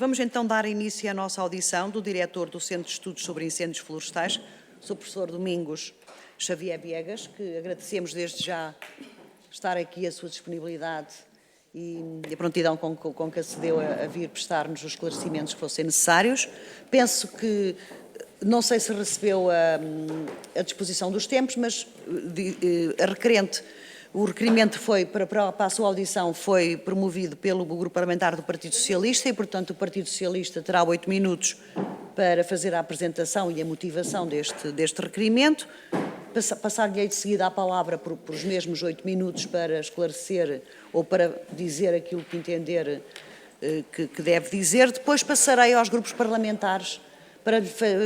Vamos então dar início à nossa audição do diretor do Centro de Estudos sobre Incêndios Florestais, Sr. Professor Domingos Xavier Viegas, que agradecemos desde já estar aqui, a sua disponibilidade e a prontidão com que acedeu a vir prestar-nos os esclarecimentos que fossem necessários. Penso que, não sei se recebeu a disposição dos tempos, mas a requerente, o requerimento foi, para a sua audição, foi promovido pelo Grupo Parlamentar do Partido Socialista e, portanto, o Partido Socialista terá 8 minutos para fazer a apresentação e a motivação deste requerimento. Passar-lhe de seguida a palavra por os mesmos 8 minutos para esclarecer ou para dizer aquilo que entender que deve dizer. Depois passarei aos grupos parlamentares para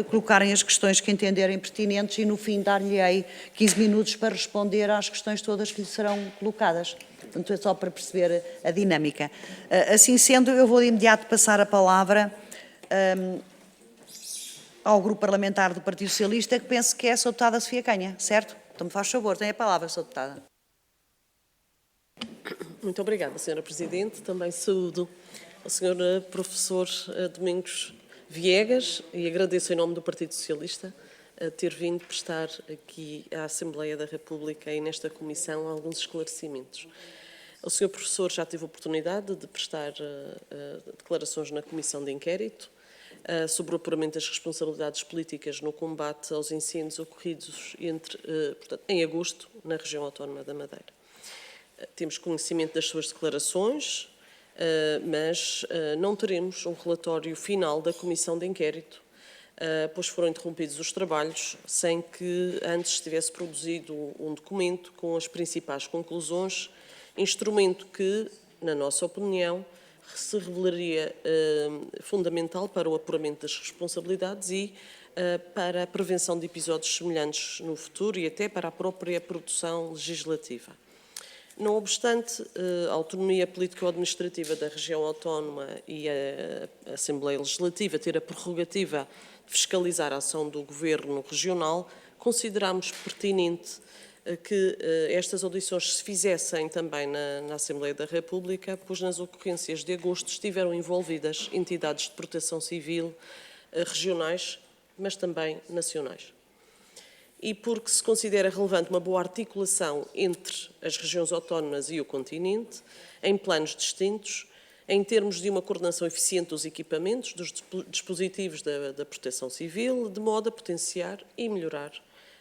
colocarem as questões que entenderem pertinentes e, no fim, dar-lhe-ei 15 minutos para responder às questões todas que lhe serão colocadas. Portanto, é só para perceber a dinâmica. Assim sendo, eu vou de imediato passar a palavra ao Grupo Parlamentar do Partido Socialista, que penso que é a Sra. Deputada Sofia Canha, certo? Então me faz favor, tem a palavra, Sra. Deputada. Muito obrigada, Sra. Presidente. Também saúdo ao Sr. Professor Domingos Viegas e agradeço em nome do Partido Socialista a ter vindo prestar aqui à Assembleia da República e nesta Comissão alguns esclarecimentos. O Sr. Professor já teve a oportunidade de prestar declarações na Comissão de Inquérito sobre o apuramento das responsabilidades políticas no combate aos incêndios ocorridos portanto, em agosto na região autónoma da Madeira. Temos conhecimento das suas declarações, mas não teremos um relatório final da Comissão de Inquérito, pois foram interrompidos os trabalhos sem que antes estivesse produzido um documento com as principais conclusões, instrumento que, na nossa opinião, se revelaria fundamental para o apuramento das responsabilidades e para a prevenção de episódios semelhantes no futuro e até para a própria produção legislativa. Não obstante, a autonomia político-administrativa da região autónoma e a Assembleia Legislativa ter a prerrogativa de fiscalizar a ação do Governo regional, consideramos pertinente que estas audições se fizessem também na Assembleia da República, pois nas ocorrências de agosto estiveram envolvidas entidades de proteção civil regionais, mas também nacionais. E porque se considera relevante uma boa articulação entre as regiões autónomas e o continente, em planos distintos, em termos de uma coordenação eficiente dos equipamentos, dos dispositivos da proteção civil, de modo a potenciar e melhorar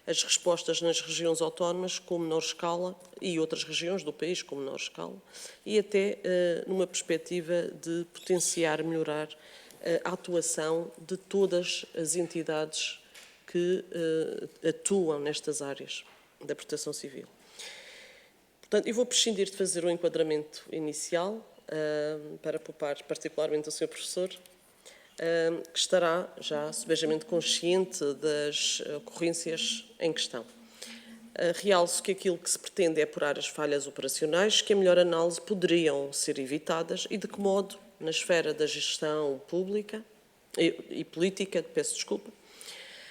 as respostas nas regiões autónomas com menor escala e outras regiões do país com menor escala e até numa perspectiva de potenciar, melhorar a atuação de todas as entidades que atuam nestas áreas da proteção civil. Portanto, eu vou prescindir de fazer o enquadramento inicial para poupar particularmente ao Sr. Professor, que estará já subejamente consciente das ocorrências em questão. Realço que aquilo que se pretende é apurar as falhas operacionais que a melhor análise poderiam ser evitadas e de que modo, na esfera da gestão pública e política, peço desculpa,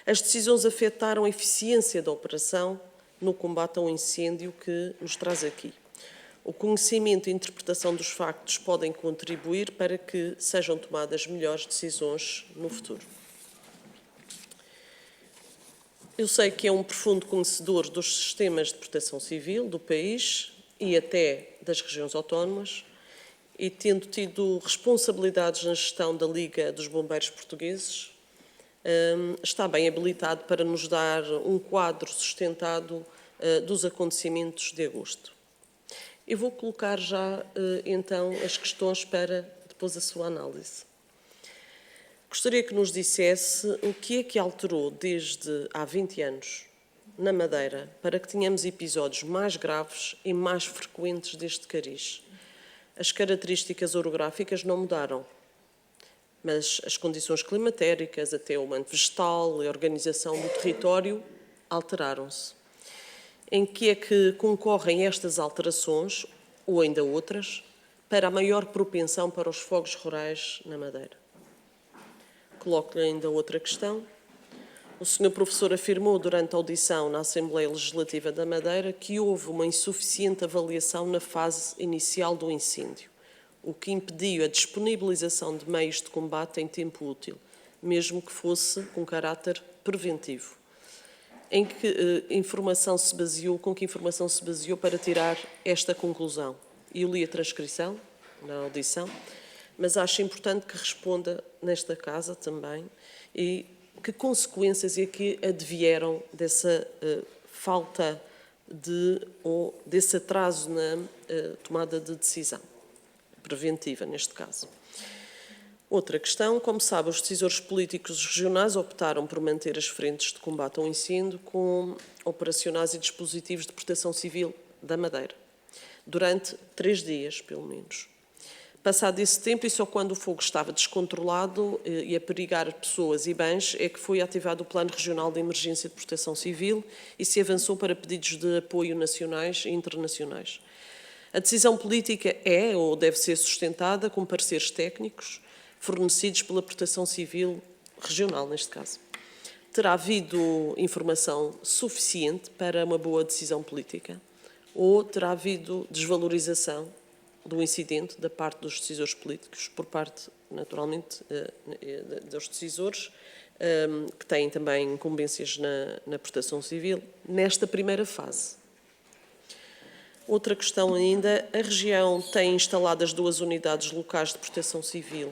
as decisões afetaram a eficiência da operação no combate a um incêndio que nos traz aqui. O conhecimento e a interpretação dos factos podem contribuir para que sejam tomadas melhores decisões no futuro. Eu sei que é um profundo conhecedor dos sistemas de proteção civil do país e até das regiões autónomas e, tendo tido responsabilidades na gestão da Liga dos Bombeiros Portugueses, está bem habilitado para nos dar um quadro sustentado dos acontecimentos de agosto. Eu vou colocar já, então, as questões para depois a sua análise. Gostaria que nos dissesse o que é que alterou desde há 20 anos na Madeira para que tenhamos episódios mais graves e mais frequentes deste cariz. As características orográficas não mudaram, mas as condições climatéricas, até o manto vegetal e a organização do território alteraram-se. Em que é que concorrem estas alterações, ou ainda outras, para a maior propensão para os fogos rurais na Madeira? Coloco-lhe ainda outra questão. O Sr. Professor afirmou durante a audição na Assembleia Legislativa da Madeira que houve uma insuficiente avaliação na fase inicial do incêndio. o que impediu a disponibilização de meios de combate em tempo útil, mesmo que fosse com caráter preventivo. Em que informação se baseou, com que informação se baseou para tirar esta conclusão? Eu li a transcrição na audição, mas acho importante que responda nesta casa também e que consequências é que advieram dessa falta ou desse atraso na tomada de decisão, preventiva neste caso. Outra questão, como sabe, os decisores políticos regionais optaram por manter as frentes de combate ao incêndio com operacionais e dispositivos de proteção civil da Madeira, durante 3 dias, pelo menos. Passado esse tempo, e só quando o fogo estava descontrolado e a perigar pessoas e bens, é que foi ativado o Plano Regional de Emergência de Proteção Civil e se avançou para pedidos de apoio nacionais e internacionais. A decisão política é ou deve ser sustentada com pareceres técnicos fornecidos pela Proteção Civil regional, neste caso. Terá havido informação suficiente para uma boa decisão política? Ou terá havido desvalorização do incidente da parte dos decisores políticos, por parte, naturalmente, dos decisores, que têm também incumbências na proteção civil, nesta primeira fase? Outra questão ainda, a região tem instaladas 2 unidades locais de proteção civil,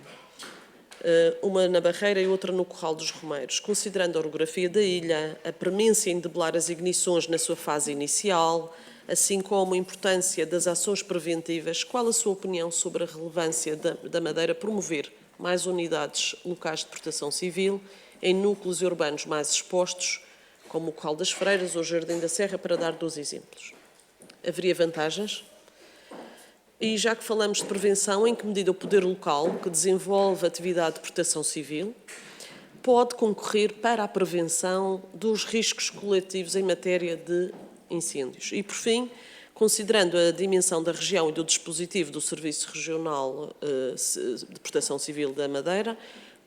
uma na Barreira e outra no Corral dos Romeiros. Considerando a orografia da ilha, a premência em debelar as ignições na sua fase inicial, assim como a importância das ações preventivas, qual a sua opinião sobre a relevância da Madeira promover mais unidades locais de proteção civil em núcleos urbanos mais expostos, como o Corral das Freiras ou o Jardim da Serra, para dar 2 exemplos? Haveria vantagens? E já que falamos de prevenção, em que medida o poder local, que desenvolve atividade de proteção civil, pode concorrer para a prevenção dos riscos coletivos em matéria de incêndios? E, por fim, considerando a dimensão da região e do dispositivo do Serviço Regional de Proteção Civil da Madeira,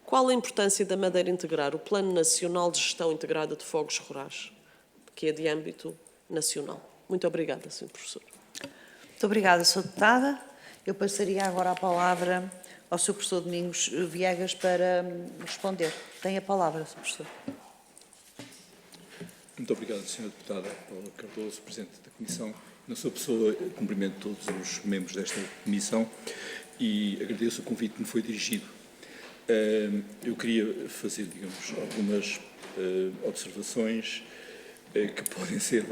qual a importância da Madeira integrar o Plano Nacional de Gestão Integrada de Fogos Rurais, que é de âmbito nacional? Muito obrigada, Sr. Professor. Muito obrigada, Sra. Deputada. Eu passaria agora a palavra ao Sr. Professor Domingos Viegas para responder. Tem a palavra, Sr. Professor. Muito obrigado, Sra. Deputada Paula Cardoso, Presidente da Comissão. Na sua pessoa, cumprimento todos os membros desta Comissão e agradeço o convite que me foi dirigido. Eu queria fazer, digamos, algumas observações que podem ser,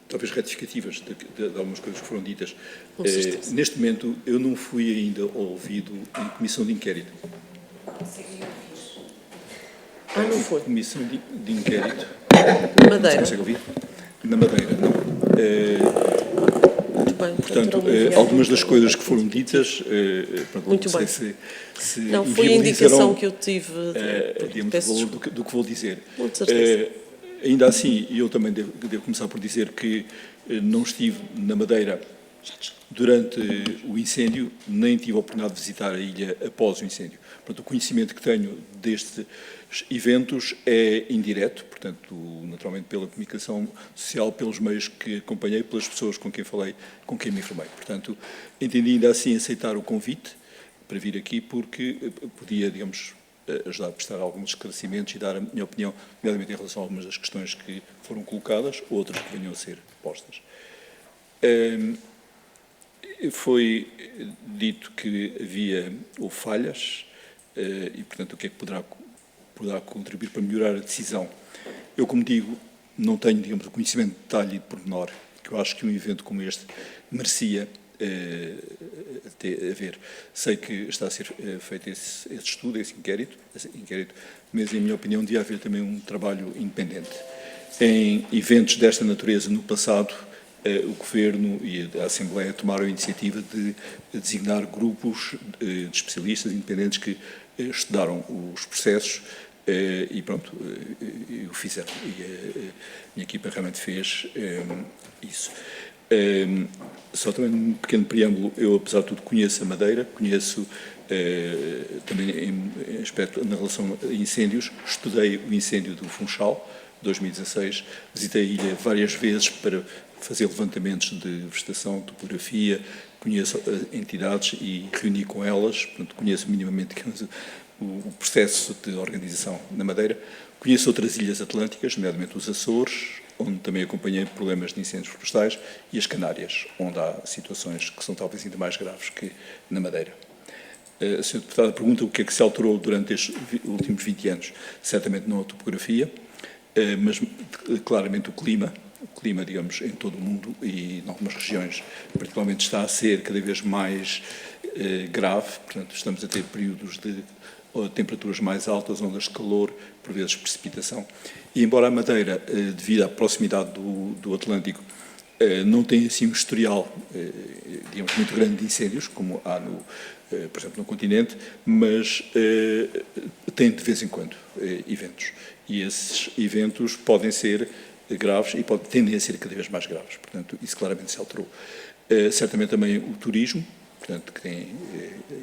talvez retificativas de algumas coisas que foram ditas. Neste momento, eu não fui ainda ouvido em comissão de inquérito. Não foi? Comissão de inquérito. Na Madeira. Não consegue ouvir? Na Madeira, não. Muito bem. Portanto, algumas das coisas que foram ditas, pronto, muito não bem. sei se não, foi a indicação que eu tive. Digamos, o valor do que vou dizer. Com certeza. Ainda assim, eu também devo começar por dizer que não estive na Madeira durante o incêndio, nem tive a oportunidade de visitar a ilha após o incêndio. Portanto, o conhecimento que tenho destes eventos é indireto, portanto, naturalmente pela comunicação social, pelos meios que acompanhei, pelas pessoas com quem falei, com quem me informei. Portanto, entendi ainda assim aceitar o convite para vir aqui porque podia, digamos, ajudar a prestar alguns esclarecimentos e dar a minha opinião, nomeadamente em relação a algumas das questões que foram colocadas, outras que venham a ser postas. Foi dito que houve falhas e, portanto, o que é que poderá contribuir para melhorar a decisão. Eu, como digo, não tenho, digamos, o conhecimento de detalhe e de pormenor, que eu acho que um evento como este merecia haver. Sei que está a ser feito esse estudo, esse inquérito, mas, em minha opinião, devia haver também um trabalho independente. Em eventos desta natureza, no passado, o Governo e a Assembleia tomaram a iniciativa de designar grupos de especialistas independentes que estudaram os processos e, pronto, o fizeram. E a minha equipa realmente fez isso. Só também um pequeno preâmbulo, eu, apesar de tudo, conheço a Madeira, conheço também em aspecto na relação a incêndios, estudei o incêndio do Funchal, 2016, visitei a ilha várias vezes para fazer levantamentos de vegetação, topografia, conheço entidades e reuni com elas, portanto, conheço minimamente o processo de organização na Madeira. Conheço outras ilhas atlânticas, nomeadamente os Açores, onde também acompanhei problemas de incêndios florestais, e as Canárias, onde há situações que são talvez ainda mais graves que na Madeira. A Sra. Deputada pergunta o que é que se alterou durante estes últimos 20 anos. Certamente não a topografia, mas claramente o clima, digamos, em todo o mundo e em algumas regiões, particularmente, está a ser cada vez mais grave. Portanto, estamos a ter períodos de temperaturas mais altas, ondas de calor, por vezes precipitação. E embora a Madeira, devido à proximidade do Atlântico, não tenha assim um historial, digamos, muito grande de incêndios, como há, por exemplo, no continente, mas tem de vez em quando eventos. E esses eventos podem ser graves e tendem a ser cada vez mais graves. Portanto, isso claramente se alterou. Certamente também o turismo, portanto, que tem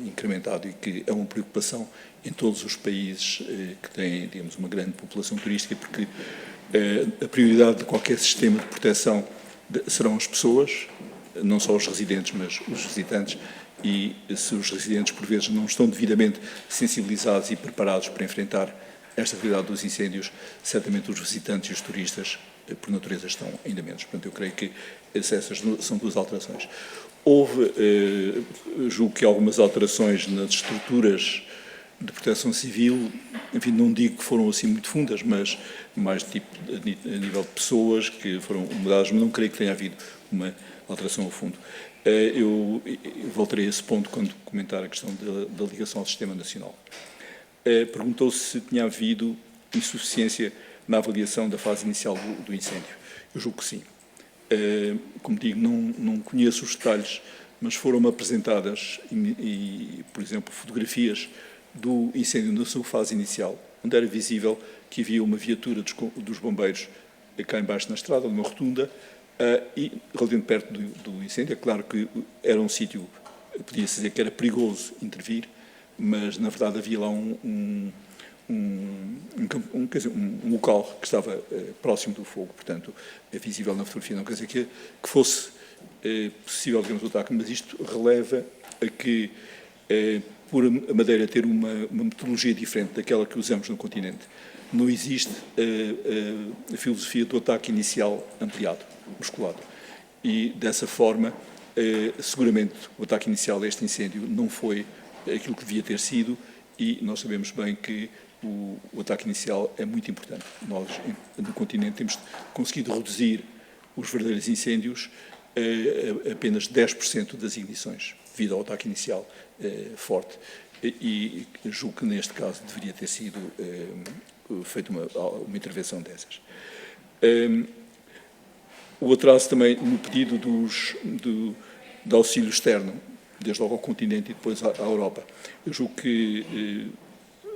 incrementado e que é uma preocupação em todos os países que têm, digamos, uma grande população turística, porque a prioridade de qualquer sistema de proteção serão as pessoas, não só os residentes, mas os visitantes, e se os residentes, por vezes, não estão devidamente sensibilizados e preparados para enfrentar esta realidade dos incêndios, certamente os visitantes e os turistas, por natureza, estão ainda menos. Portanto, eu creio que essas são duas alterações. Houve, julgo que algumas alterações nas estruturas de proteção civil, enfim, não digo que foram assim muito fundas, mas mais tipo a nível de pessoas que foram mudadas, mas não creio que tenha havido uma alteração ao fundo. Eu voltarei a esse ponto quando comentar a questão da ligação ao Sistema Nacional. Perguntou-se se tinha havido insuficiência na avaliação da fase inicial do incêndio. Eu julgo que sim. Como digo, não conheço os detalhes, mas foram-me apresentadas, por exemplo, fotografias do incêndio na sua fase inicial, onde era visível que havia uma viatura dos bombeiros cá embaixo na estrada, numa rotunda, e relativamente perto do incêndio. É claro que era um sítio, podia-se dizer que era perigoso intervir, mas na verdade havia lá um local que estava próximo do fogo, portanto é visível na fotografia. Não quer dizer que fosse possível, digamos, o ataque, mas isto releva a que, por a Madeira ter uma metodologia diferente daquela que usamos no continente, não existe a filosofia do ataque inicial ampliado, musculado. E, dessa forma, seguramente o ataque inicial a este incêndio não foi aquilo que devia ter sido, e nós sabemos bem que o ataque inicial é muito importante. Nós, no continente, temos conseguido reduzir os verdadeiros incêndios a apenas 10% das ignições, devido ao ataque inicial forte. E julgo que, neste caso, deveria ter sido feita uma intervenção dessas. O atraso também no pedido de auxílio externo, desde logo ao continente e depois à Europa. Eu julgo que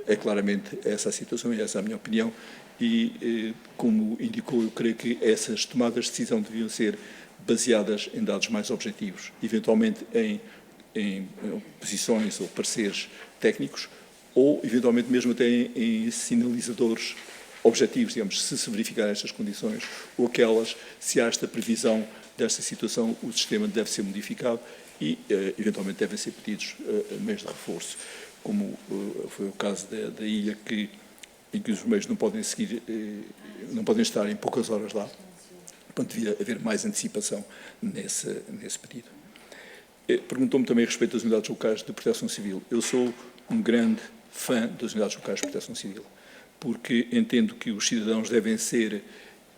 é claramente essa a situação e essa é a minha opinião, e, como indicou, eu creio que essas tomadas de decisão deviam ser baseadas em dados mais objetivos, eventualmente em posições ou pareceres técnicos, ou eventualmente mesmo até em sinalizadores objetivos, digamos, se verificar estas condições ou aquelas, se há esta previsão desta situação, o sistema deve ser modificado e, eventualmente, devem ser pedidos meios de reforço, como foi o caso da ilha, em que os meios não podem estar em poucas horas lá. Portanto, devia haver mais antecipação nesse pedido. Perguntou-me também a respeito das unidades locais de proteção civil. Eu sou um grande fã das unidades locais de proteção civil, porque entendo que os cidadãos devem ser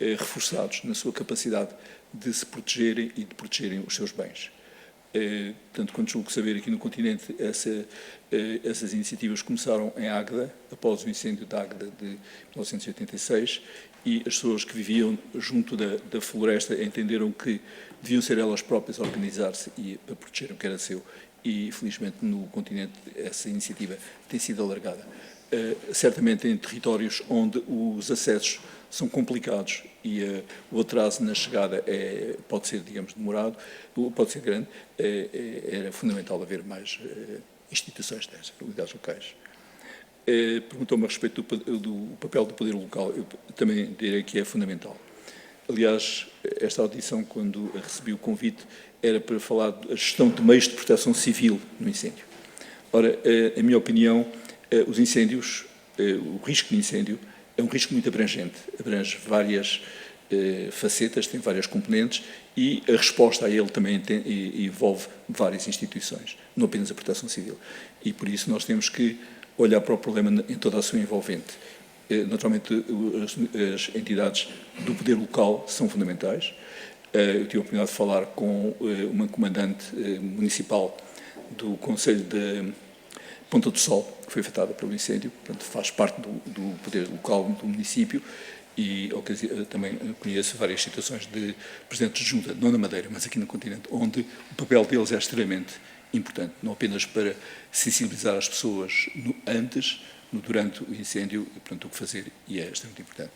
reforçados na sua capacidade de se protegerem e de protegerem os seus bens. Portanto, quando julgo saber, aqui no continente, essas iniciativas começaram em Águeda, após o incêndio de Águeda de 1986, e as pessoas que viviam junto da floresta entenderam que deviam ser elas próprias a organizar-se e a proteger o que era seu, e, felizmente, no continente essa iniciativa tem sido alargada. Certamente em territórios onde os acessos são complicados e o atraso na chegada pode ser, digamos, demorado, pode ser grande, era fundamental haver mais instituições dessas, unidades locais. Perguntou-me a respeito do papel do poder local. Eu também direi que é fundamental. Aliás, esta audição, quando recebi o convite, era para falar da gestão de meios de proteção civil no incêndio. Ora, a minha opinião, os incêndios, o risco de incêndio é um risco muito abrangente, abrange várias facetas, tem várias componentes e a resposta a ele também envolve várias instituições, não apenas a proteção civil. E por isso nós temos que olhar para o problema em toda a sua envolvente. Naturalmente, as entidades do poder local são fundamentais. Eu tive a oportunidade de falar com uma comandante municipal do Conselho de Ponta do Sol, que foi afetada pelo incêndio, portanto faz parte do poder local do município, e também conheço várias situações de presidentes de junta, não na Madeira, mas aqui no continente, onde o papel deles é extremamente importante, não apenas para sensibilizar as pessoas antes, durante o incêndio, e portanto o que fazer, e é extremamente importante.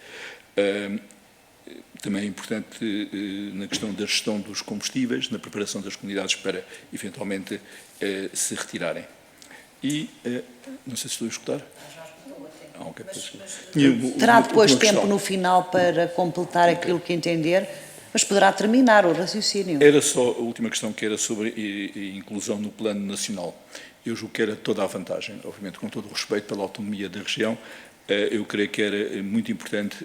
Também é importante na questão da gestão dos combustíveis, na preparação das comunidades para, eventualmente, se retirarem. E, não sei se estou a escutar. Okay, Terá depois tempo no final para completar aquilo que entender, mas poderá terminar o raciocínio. Era só a última questão, que era sobre a inclusão no plano nacional. Eu julgo que era toda a vantagem, obviamente com todo o respeito pela autonomia da região. Eu creio que era muito importante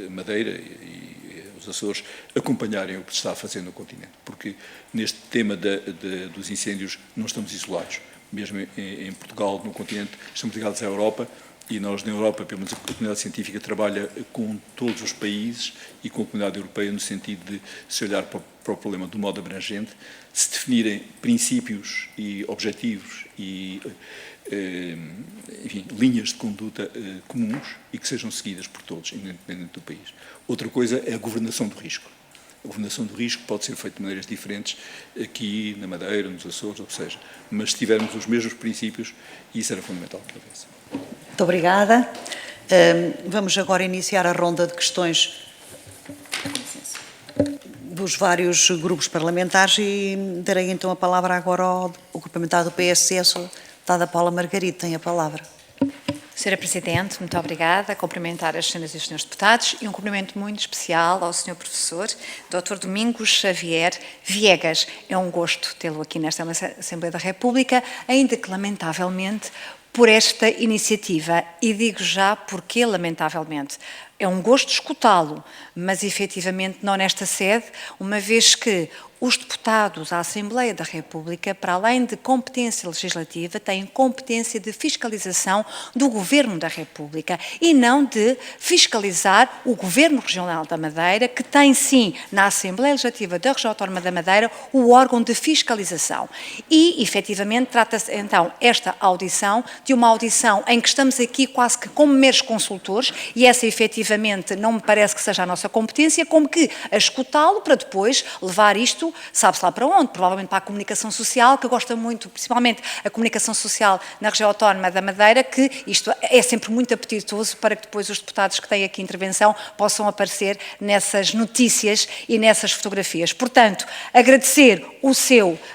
a Madeira e os Açores acompanharem o que se está a fazer no continente, porque neste tema dos incêndios não estamos isolados. Mesmo em Portugal, no continente, estamos ligados à Europa, e nós na Europa, pelo menos a comunidade científica, trabalha com todos os países e com a comunidade europeia no sentido de se olhar para o problema de um modo abrangente, se definirem princípios e objetivos e enfim, linhas de conduta comuns e que sejam seguidas por todos, independente do país. Outra coisa é a governação do risco. A governação do risco pode ser feita de maneiras diferentes aqui, na Madeira, nos Açores, ou seja, mas se tivermos os mesmos princípios, isso era fundamental para a cabeça. Muito obrigada. Vamos agora iniciar a ronda de questões dos vários grupos parlamentares e darei então a palavra agora ao grupo parlamentar do PSD, a deputada Paula Margaride tem a palavra. Senhora Presidente, muito obrigada. Cumprimentar as senhoras e os senhores deputados e um cumprimento muito especial ao senhor professor, Dr. Domingos Xavier Viegas. É um gosto tê-lo aqui nesta Assembleia da República, ainda que lamentavelmente por esta iniciativa. E digo já porque, lamentavelmente, é um gosto escutá-lo, mas efetivamente não nesta sede, uma vez que os deputados à Assembleia da República, para além de competência legislativa, têm competência de fiscalização do Governo da República e não de fiscalizar o Governo Regional da Madeira, que tem sim, na Assembleia Legislativa da Região Autónoma da Madeira, o órgão de fiscalização. E, efetivamente, trata-se então esta audição de uma audição em que estamos aqui quase que como meros consultores, e essa efetivamente não me parece que seja a nossa competência, como que a escutá-lo para depois levar isto, sabe-se lá para onde, provavelmente para a comunicação social, que gosta muito, principalmente a comunicação social na região autónoma da Madeira, que isto é sempre muito apetitoso para que depois os deputados que têm aqui intervenção possam aparecer nessas notícias e nessas fotografias. Portanto, agradecer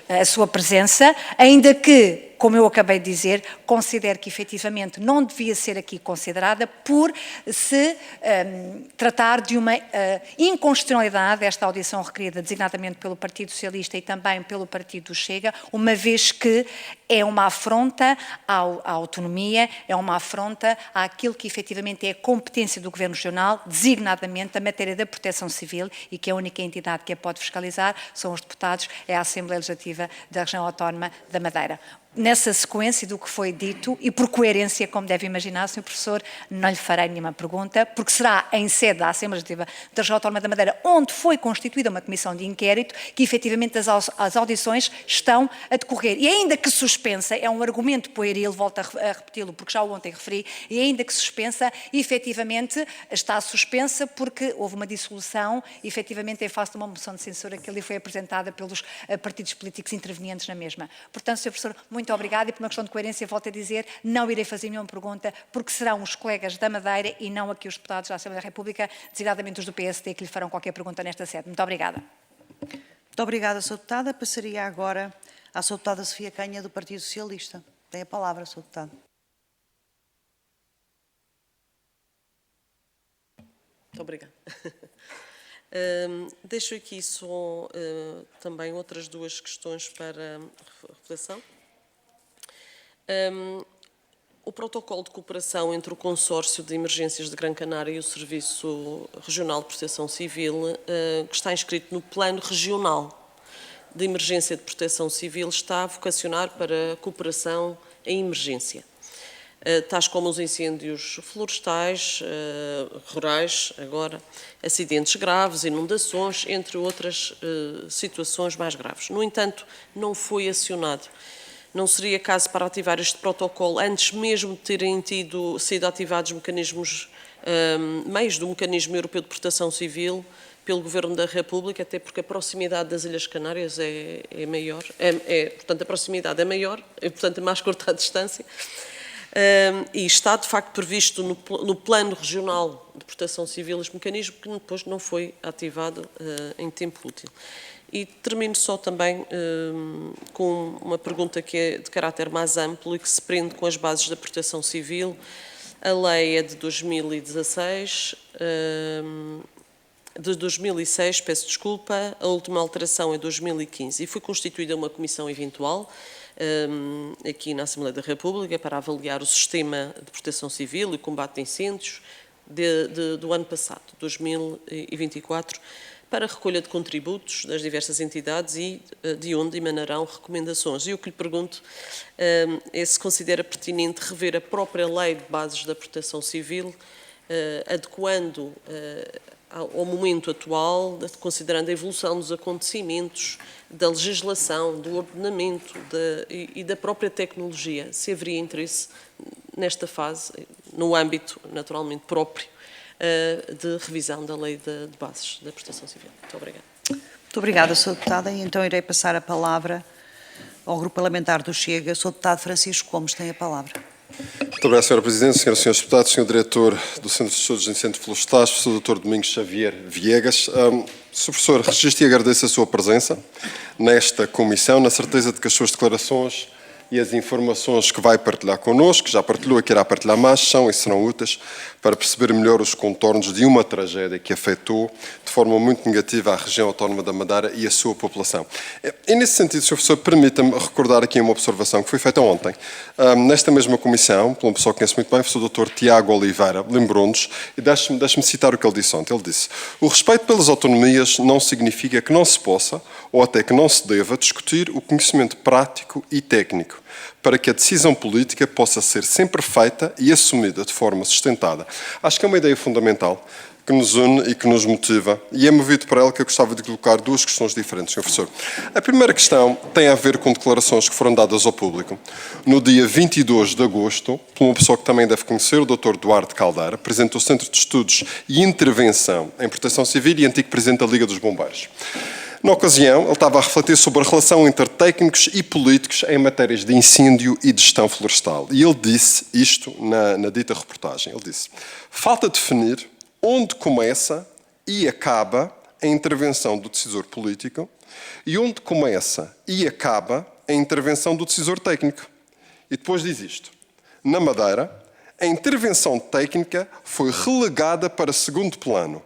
a sua presença, ainda que, como eu acabei de dizer, considero que efetivamente não devia ser aqui considerada por se tratar de uma inconstitucionalidade desta audição requerida designadamente pelo Partido Socialista e também pelo Partido Chega, uma vez que é uma afronta à autonomia, é uma afronta àquilo que efetivamente é a competência do Governo Regional, designadamente a matéria da proteção civil, e que a única entidade que a pode fiscalizar são os deputados, é a Assembleia Legislativa da Região Autónoma da Madeira. Nessa sequência do que foi dito, e por coerência, como deve imaginar, Sr. Professor, não lhe farei nenhuma pergunta, porque será em sede da Assembleia Legislativa da Região Autónoma da Madeira, onde foi constituída uma comissão de inquérito, que efetivamente as audições estão a decorrer. E ainda que suspensa, é um argumento pueril, volto a repeti-lo, porque já ontem referi, e ainda que suspensa, efetivamente está suspensa porque houve uma dissolução, efetivamente em face de uma moção de censura que ali foi apresentada pelos partidos políticos intervenientes na mesma. Portanto, Sr. Professor, muito obrigada, e por uma questão de coerência, volto a dizer, não irei fazer nenhuma pergunta, porque serão os colegas da Madeira e não aqui os deputados da Assembleia da República, designadamente os do PSD, que lhe farão qualquer pergunta nesta sede. Muito obrigada. Muito obrigada, Sra. Deputada. Passaria agora à Sra. Deputada Sofia Canha, do Partido Socialista. Tem a palavra, Sra. Deputada. Muito obrigada. Deixo aqui só também outras duas questões para reflexão. O protocolo de cooperação entre o Consórcio de Emergências de Gran Canária e o Serviço Regional de Proteção Civil, que está inscrito no Plano Regional de Emergência de Proteção Civil, está a vocacionar para a cooperação em emergência, tais como os incêndios florestais, rurais, agora, acidentes graves, inundações, entre outras situações mais graves. No entanto, não foi acionado. Não seria caso para ativar este protocolo antes mesmo de terem sido ativados mecanismos, meios do Mecanismo Europeu de Proteção Civil pelo Governo da República, até porque a proximidade das Ilhas Canárias é maior, portanto a proximidade é maior, portanto é mais curta a distância, e está de facto previsto no Plano Regional de Proteção Civil este mecanismo que depois não foi ativado em tempo útil. E termino só também com uma pergunta que é de caráter mais amplo e que se prende com as bases da proteção civil. A lei é de 2016, de 2006, peço desculpa, a última alteração é de 2015 e foi constituída uma comissão eventual aqui na Assembleia da República para avaliar o sistema de proteção civil e combate a incêndios do ano passado, 2024, para a recolha de contributos das diversas entidades e de onde emanarão recomendações. E o que lhe pergunto é se considera pertinente rever a própria lei de bases da proteção civil, adequando ao momento atual, considerando a evolução dos acontecimentos, da legislação, do ordenamento e da própria tecnologia, se haveria interesse nesta fase, no âmbito naturalmente próprio, de revisão da lei de bases da proteção civil. Muito obrigada. Muito obrigada, Sr. Deputada. E então irei passar a palavra ao Grupo Parlamentar do Chega. Sr. Deputado Francisco Gomes tem a palavra. Muito obrigado, Sra. Presidente, Sras. e Srs. Deputados, Sr. Diretor do Centro de Estudos de Incêndios Florestais, Professor Dr. Domingos Xavier Viegas. Sr. Professor, registro e agradeço a sua presença nesta comissão, na certeza de que as suas declarações e as informações que vai partilhar connosco, que já partilhou e que irá partilhar mais, são e serão úteis para perceber melhor os contornos de uma tragédia que afetou de forma muito negativa a região autónoma da Madeira e a sua população. E nesse sentido, Sr. Professor, permita-me recordar aqui uma observação que foi feita ontem, nesta mesma comissão, por uma pessoa que conhece muito bem, o Professor Dr. Tiago Oliveira, lembrou-nos, e deixe-me citar o que ele disse ontem. Ele disse: o respeito pelas autonomias não significa que não se possa, ou até que não se deva, discutir o conhecimento prático e técnico, para que a decisão política possa ser sempre feita e assumida de forma sustentada. Acho que é uma ideia fundamental que nos une e que nos motiva, e é movido para ela que eu gostava de colocar duas questões diferentes, Sr. Professor. A primeira questão tem a ver com declarações que foram dadas ao público. No dia 22 de agosto, por uma pessoa que também deve conhecer, o Dr. Duarte Caldeira, Presidente do Centro de Estudos e Intervenção em Proteção Civil e antigo Presidente da Liga dos Bombeiros. Na ocasião, ele estava a refletir sobre a relação entre técnicos e políticos em matérias de incêndio e de gestão florestal. E ele disse isto na dita reportagem. Ele disse: falta definir onde começa e acaba a intervenção do decisor político e onde começa e acaba a intervenção do decisor técnico. E depois diz isto: na Madeira, a intervenção técnica foi relegada para segundo plano,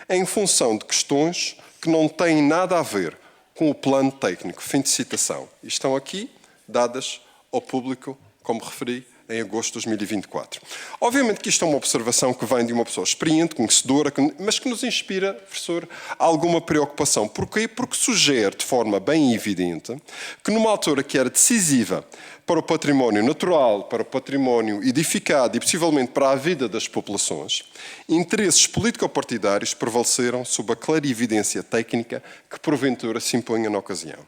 em função de questões que não têm nada a ver com o plano técnico. Fim de citação. E estão aqui dadas ao público, como referi, em agosto de 2024. Obviamente que isto é uma observação que vem de uma pessoa experiente, conhecedora, mas que nos inspira, professor, alguma preocupação. Porquê? Porque sugere de forma bem evidente que numa altura que era decisiva para o património natural, para o património edificado e possivelmente para a vida das populações, interesses político-partidários prevaleceram sob a clarividência técnica que porventura se impunha na ocasião.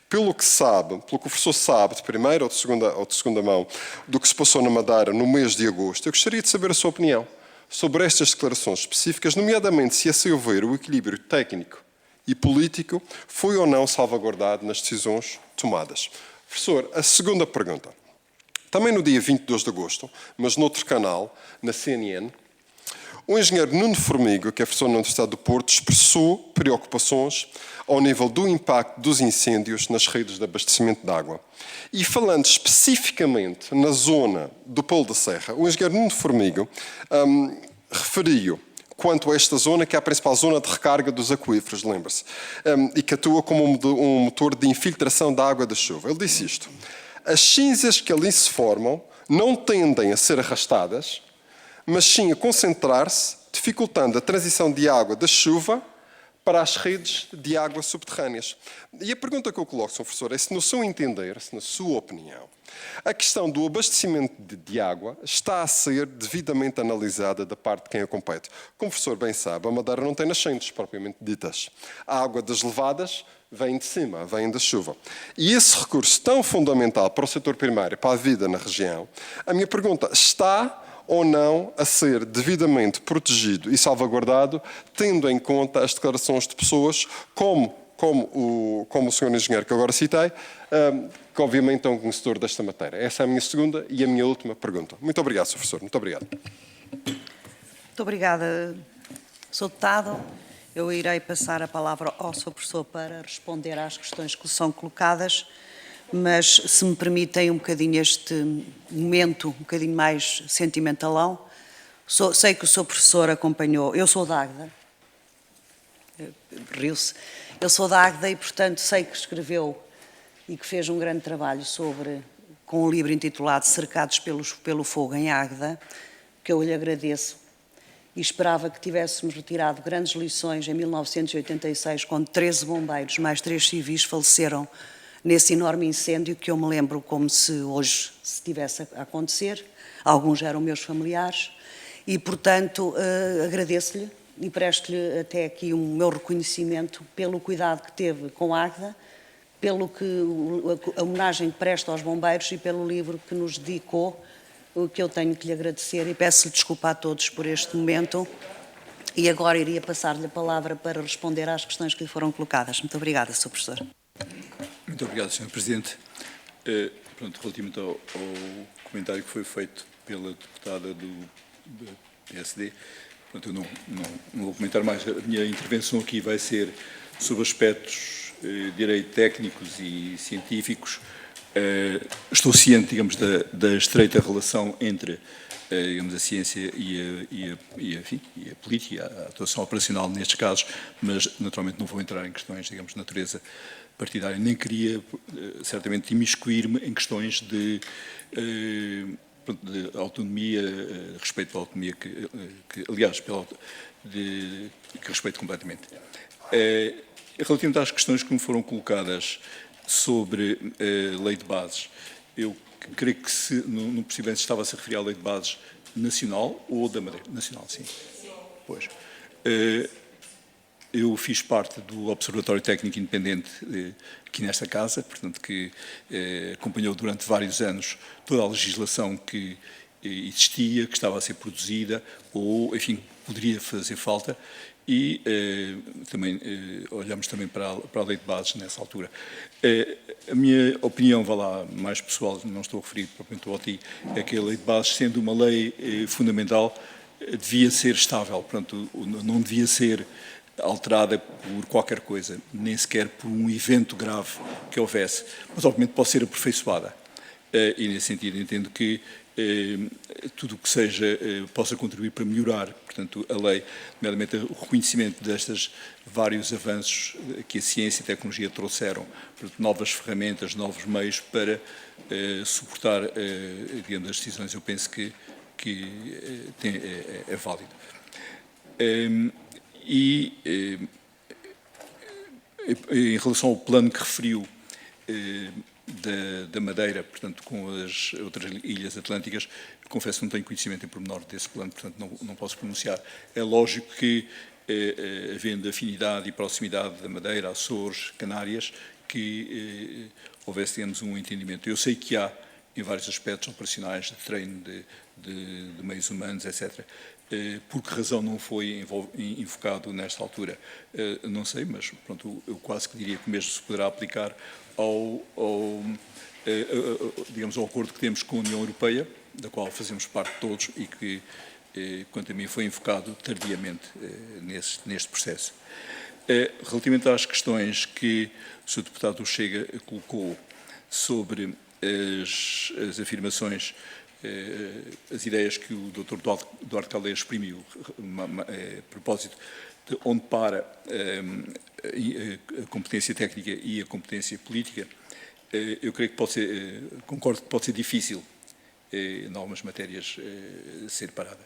Pelo que sabe, pelo que o professor sabe de primeira ou de segunda mão do que se passou na Madeira no mês de agosto, eu gostaria de saber a sua opinião sobre estas declarações específicas, nomeadamente se a seu ver o equilíbrio técnico e político foi ou não salvaguardado nas decisões tomadas. Professor, a segunda pergunta. Também no dia 22 de agosto, mas noutro canal, na CNN, o engenheiro Nuno Formiga, que é professor na Universidade do Porto, expressou preocupações ao nível do impacto dos incêndios nas redes de abastecimento de água. E falando especificamente na zona do Polo da Serra, o engenheiro Nuno Formiga referiu quanto a esta zona, que é a principal zona de recarga dos aquíferos, lembre-se, e que atua como um motor de infiltração da água da chuva. Ele disse isto: as cinzas que ali se formam não tendem a ser arrastadas, mas sim a concentrar-se, dificultando a transição de água da chuva para as redes de água subterrâneas. E a pergunta que eu coloco, Sr. Professor, é se, no seu entender, se na sua opinião, a questão do abastecimento de água está a ser devidamente analisada da parte de quem a compete. Como o professor bem sabe, a Madeira não tem nascentes propriamente ditas. A água das levadas vem de cima, vem da chuva. E esse recurso tão fundamental para o setor primário, para a vida na região, a minha pergunta, está ou não a ser devidamente protegido e salvaguardado, tendo em conta as declarações de pessoas como o senhor engenheiro que agora citei, que obviamente é um conhecedor desta matéria. Essa é a minha segunda e a minha última pergunta. Muito obrigado, Sr. Professor. Muito obrigado. Muito obrigada, Sr. Deputado. Eu irei passar a palavra ao Sr. Professor para responder às questões que lhe são colocadas, mas se me permitem um bocadinho este momento, um bocadinho mais sentimentalão, sei que o Sr. Professor acompanhou, eu sou da Águeda, riu-se, eu sou da Águeda e, portanto, sei que escreveu e que fez um grande trabalho com um livro intitulado Cercados pelo Fogo em Águeda, que eu lhe agradeço e esperava que tivéssemos retirado grandes lições em 1986, quando 13 bombeiros, mais 3 civis, faleceram nesse enorme incêndio que eu me lembro como se hoje se tivesse a acontecer. Alguns eram meus familiares e, portanto, agradeço-lhe e presto-lhe até aqui o meu reconhecimento pelo cuidado que teve com a Águeda, a homenagem que presta aos bombeiros e pelo livro que nos dedicou, o que eu tenho que lhe agradecer e peço-lhe desculpa a todos por este momento. E agora iria passar-lhe a palavra para responder às questões que lhe foram colocadas. Muito obrigada, Sr. Professor. Muito obrigado, Sr. Presidente. Relativamente ao comentário que foi feito pela deputada do PSD, eu não vou comentar mais. A minha intervenção aqui vai ser sobre aspectos de direito técnicos e científicos. Estou ciente, digamos, da estreita relação entre, digamos, a ciência e a política, a atuação operacional nestes casos, mas naturalmente não vou entrar em questões, digamos, de natureza partidária. Nem queria, certamente, imiscuir-me em questões de autonomia, respeito à autonomia, aliás, que respeito completamente. Relativamente às questões que me foram colocadas sobre a lei de bases, eu creio que não percebi bem se estava-se a referir à lei de bases nacional ou da Madeira. Nacional, sim. Pois. Eu fiz parte do Observatório Técnico Independente aqui nesta casa, portanto, que acompanhou durante vários anos toda a legislação que existia, que estava a ser produzida ou, enfim, poderia fazer falta e também olhamos também para a lei de bases nessa altura. A minha opinião, vá lá, mais pessoal, não estou a referir propriamente ao OTI, é que a lei de bases, sendo uma lei fundamental, devia ser estável, portanto, não devia ser alterada por qualquer coisa, nem sequer por um evento grave que houvesse, mas obviamente pode ser aperfeiçoada. E nesse sentido entendo que tudo o que seja possa contribuir para melhorar, portanto, a lei, nomeadamente o reconhecimento destes vários avanços que a ciência e a tecnologia trouxeram, portanto, novas ferramentas, novos meios para suportar, digamos, as decisões, eu penso que é válido. Em relação ao plano que referiu da Madeira, portanto, com as outras ilhas atlânticas, confesso que não tenho conhecimento em pormenor desse plano, portanto, não posso pronunciar. É lógico que, havendo afinidade e proximidade da Madeira, Açores, Canárias, que houvesse, digamos, um entendimento. Eu sei que há, em vários aspectos operacionais, de treino de meios humanos, etc., por que razão não foi invocado nesta altura? Não sei, mas pronto, eu quase que diria que mesmo se poderá aplicar digamos, ao acordo que temos com a União Europeia, da qual fazemos parte todos e que, quanto a mim, foi invocado tardiamente neste processo. Relativamente às questões que o Sr. Deputado Chega colocou sobre as afirmações as ideias que o Dr. Duarte Caldeira exprimiu a propósito de onde para a competência técnica e a competência política, eu creio que concordo que pode ser difícil, em algumas matérias, ser parada.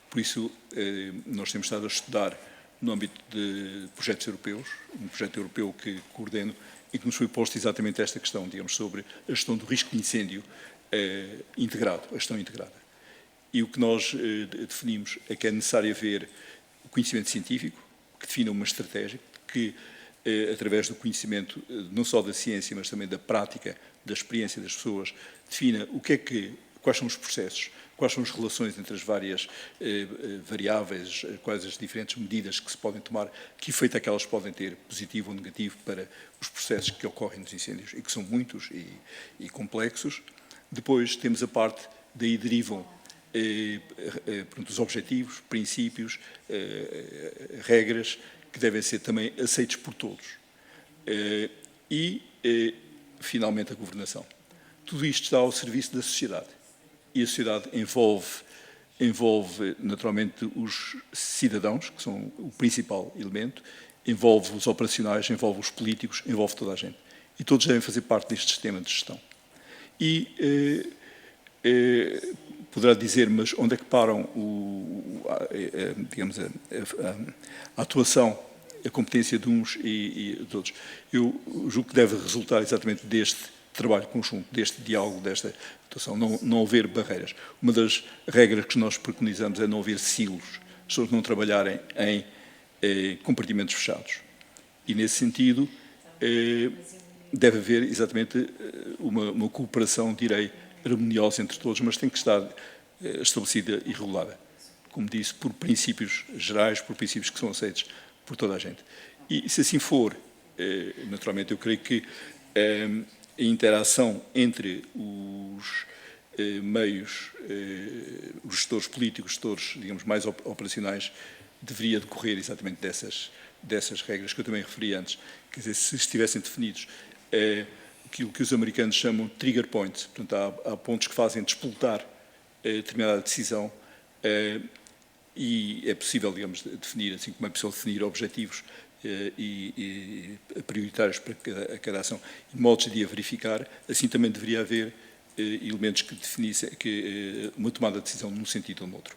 Por isso, nós temos estado a estudar no âmbito de projetos europeus, um projeto europeu que coordeno e que nos foi posto exatamente esta questão, digamos, sobre a gestão do risco de incêndio integrado, a gestão integrada. E o que nós definimos é que é necessário haver o conhecimento científico, que defina uma estratégia, que, através do conhecimento não só da ciência, mas também da prática, da experiência das pessoas, defina quais são os processos, quais são as relações entre as várias variáveis, quais as diferentes medidas que se podem tomar, que efeito é que elas podem ter, positivo ou negativo, para os processos que ocorrem nos incêndios, e que são muitos e complexos. Depois temos a parte, daí derivam os objetivos, princípios, regras, que devem ser também aceitos por todos. E, finalmente, a governação. Tudo isto está ao serviço da sociedade. E a sociedade envolve naturalmente os cidadãos, que são o principal elemento, envolve os operacionais, envolve os políticos, envolve toda a gente. E todos devem fazer parte deste sistema de gestão. E poderá dizer, mas onde é que param a atuação, a competência de uns e de outros? Eu julgo que deve resultar exatamente deste trabalho conjunto, deste diálogo, desta atuação, não haver barreiras. Uma das regras que nós preconizamos é não haver silos, as pessoas não trabalharem em compartimentos fechados. E, nesse sentido, deve haver exatamente uma cooperação, direi, harmoniosa entre todos, mas tem que estar estabelecida e regulada, como disse, por princípios gerais, por princípios que são aceitos por toda a gente. E, se assim for, naturalmente, eu creio que a interação entre os meios, os gestores políticos, gestores, digamos, mais operacionais, deveria decorrer exatamente dessas regras que eu também referi antes. Quer dizer, se estivessem definidos aquilo que os americanos chamam de trigger points, portanto, há pontos que fazem despoltar determinada decisão, e é possível, digamos, definir, assim como é possível definir objetivos e prioritários para cada ação e modos de a verificar, assim também deveria haver elementos que definissem uma tomada de decisão num sentido ou no outro.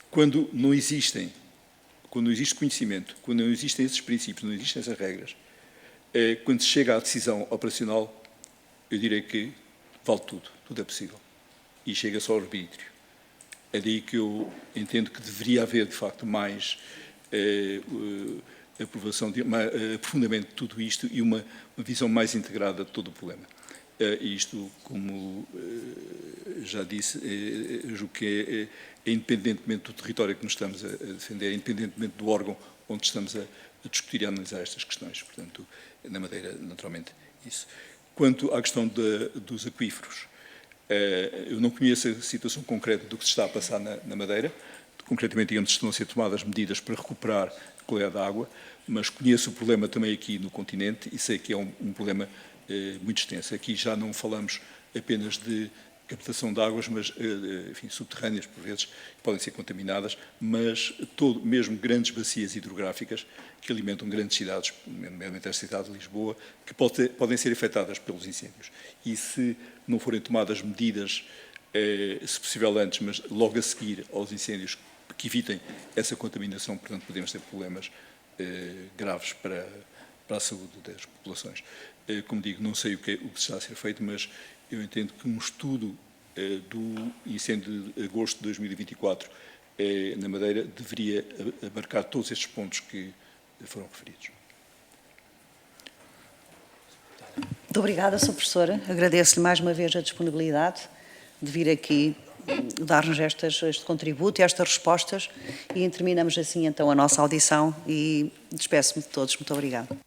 Quando não existe conhecimento, quando não existem esses princípios, não existem essas regras, quando se chega à decisão operacional, eu direi que vale tudo é possível. E chega-se ao arbítrio. É daí que eu entendo que deveria haver, de facto, mais aprovação, aprofundamento de tudo isto e uma visão mais integrada de todo o problema. E isto, como já disse, julgo que é independentemente do território que nos estamos a defender, independentemente do órgão onde estamos a discutir e a analisar estas questões. Portanto, na Madeira, naturalmente, isso. Quanto à questão dos aquíferos, eu não conheço a situação concreta do que se está a passar na Madeira. Concretamente, digamos, estão a ser tomadas medidas para recuperar a qualidade da água, mas conheço o problema também aqui no continente e sei que é um problema muito extenso. Aqui já não falamos apenas de captação de águas, mas, enfim, subterrâneas, por vezes, que podem ser contaminadas, mas mesmo grandes bacias hidrográficas que alimentam grandes cidades, nomeadamente a cidade de Lisboa, que podem ser afetadas pelos incêndios. E se não forem tomadas medidas, se possível antes, mas logo a seguir aos incêndios, que evitem essa contaminação, portanto, podemos ter problemas graves para a saúde das populações. Como digo, não sei o que está a ser feito, mas eu entendo que um estudo do incêndio de agosto de 2024 na Madeira deveria abarcar todos estes pontos que foram referidos. Muito obrigada, Sr. Professora. Agradeço-lhe mais uma vez a disponibilidade de vir aqui dar-nos este contributo e estas respostas e terminamos assim então a nossa audição e despeço-me de todos. Muito obrigada.